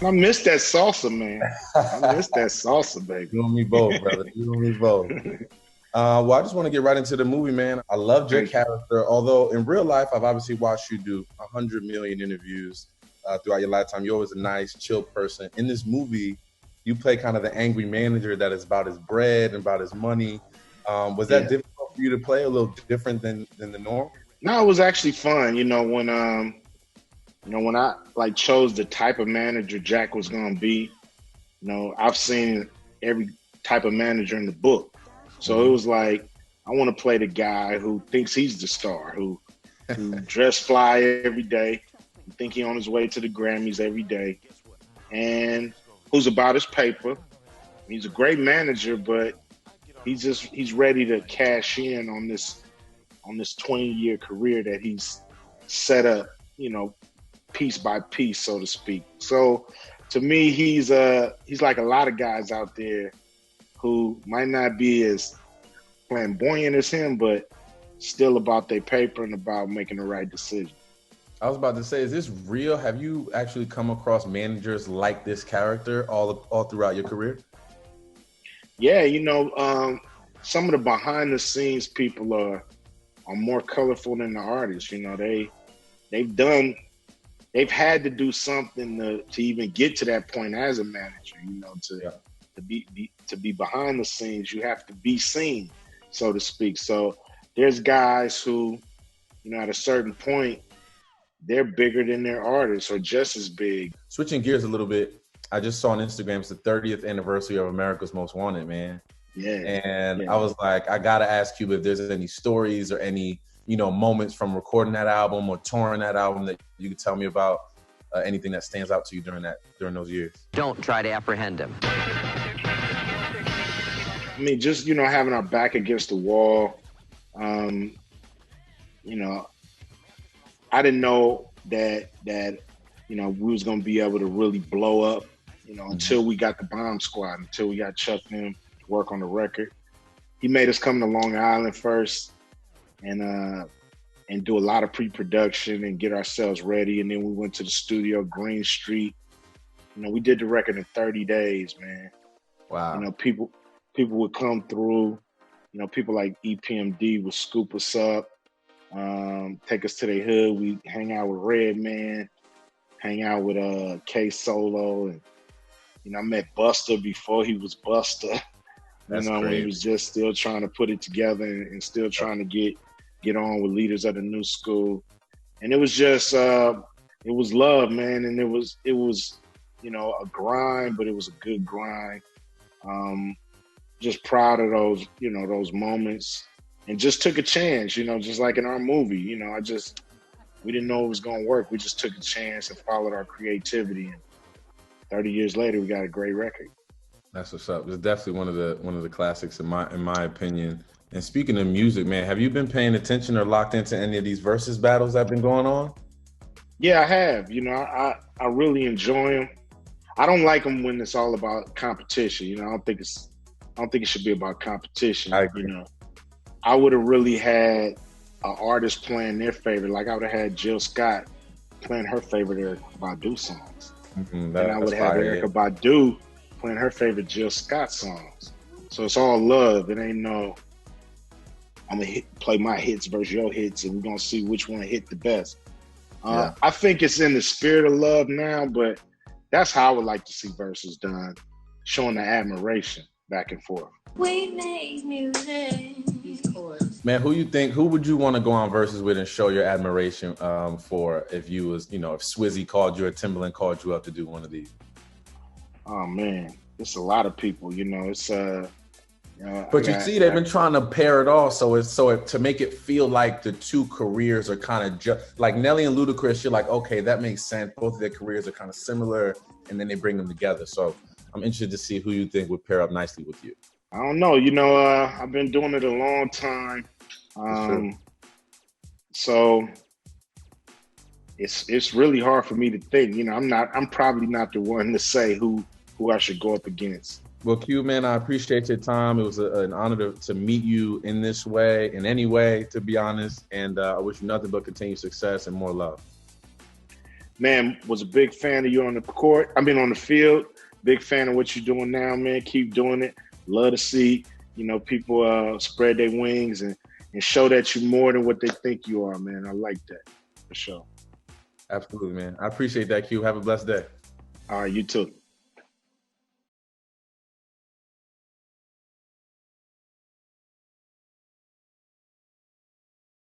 I miss that salsa, man. I miss that salsa, baby. You and me both, brother. You and me both. Well, I just want to get right into the movie, man. I loved your Thank you. character. Although in real life, I've obviously watched you do 100 million interviews throughout your lifetime. You're always a nice, chill person. In this movie, you play kind of the angry manager that is about his bread and about his money. Was that Yeah. difficult for you to play? A little different than the norm? No, it was actually fun. When I like chose the type of manager Jack was gonna be. I've seen every type of manager in the book, so it was like I want to play the guy who thinks he's the star, who dress fly every day, think he on his way to the Grammys every day, and who's about his paper. He's a great manager, but he's ready to cash in on this 20-year career that he's set up, piece by piece, so to speak. So to me, he's like a lot of guys out there who might not be as flamboyant as him, but still about their paper and about making the right decision. I was about to say, is this real? Have you actually come across managers like this character all throughout your career? Yeah, some of the behind the scenes people are more colorful than the artists. They've had to do something to even get to that point as a manager. To be behind the scenes, you have to be seen, so to speak. So there's guys who, at a certain point, they're bigger than their artists or just as big. Switching gears a little bit, I just saw on Instagram it's the 30th anniversary of America's Most Wanted, man. Yeah. And yeah. I was like, I gotta ask you if there's any stories or any moments from recording that album or touring that album that you could tell me about. Anything that stands out to you during those years. Don't try to apprehend him. I mean, just having our back against the wall. I didn't know that we was gonna be able to really blow up. Until we got the Bomb Squad, until we got Chuck and to work on the record. He made us come to Long Island first, and do a lot of pre-production and get ourselves ready. And then we went to the studio, Green Street. We did the record in 30 days, man. Wow. People would come through. People like EPMD would scoop us up, take us to their hood. We hang out with Redman, hang out with K Solo, and I met Buster before he was Buster. That's when he was just still trying to put it together and still trying to get on with leaders of the new school. And it was just it was love, man. And it was a grind, but it was a good grind. Just proud of those those moments, and just took a chance, just like in our movie. We didn't know it was gonna work. We just took a chance and followed our creativity, and 30 years later we got a great record. That's what's up. It's definitely one of the classics in my opinion. And speaking of music, man, have you been paying attention or locked into any of these versus battles that have been going on? Yeah, I have. I really enjoy them. I don't like them when it's all about competition. I don't think it should be about competition. I agree. I would have really had an artist playing their favorite. Like I would have had Jill Scott playing her favorite Erykah Badu songs, and I would have Erykah Badu playing her favorite Jill Scott songs. So it's all love. It ain't no, I'm gonna play my hits versus your hits, and we're gonna see which one hit the best. I think it's in the spirit of love now, but that's how I would like to see verses done, showing the admiration back and forth. We make music. Man, who would you want to go on verses with and show your admiration for if you was, if Swizzy called you or Timbaland called you up to do one of these? Oh man, it's a lot of people, it's but you see, they've been trying to pair it all, so to make it feel like the two careers are kind of just like Nelly and Ludacris. You're like, okay, that makes sense. Both of their careers are kind of similar, and then they bring them together. So I'm interested to see who you think would pair up nicely with you. I don't know. I've been doing it a long time, so it's really hard for me to think. I'm probably not the one to say who I should go up against. Well, Q, man, I appreciate your time. It was an honor to meet you in this way, in any way, to be honest. And I wish you nothing but continued success and more love. man, was a big fan of you on the court. I mean, on the field. Big fan of what you're doing now, man. Keep doing it. Love to see, people spread their wings and show that you're more than what they think you are, man. I like that, for sure. Absolutely, man. I appreciate that, Q. Have a blessed day. All right, you too.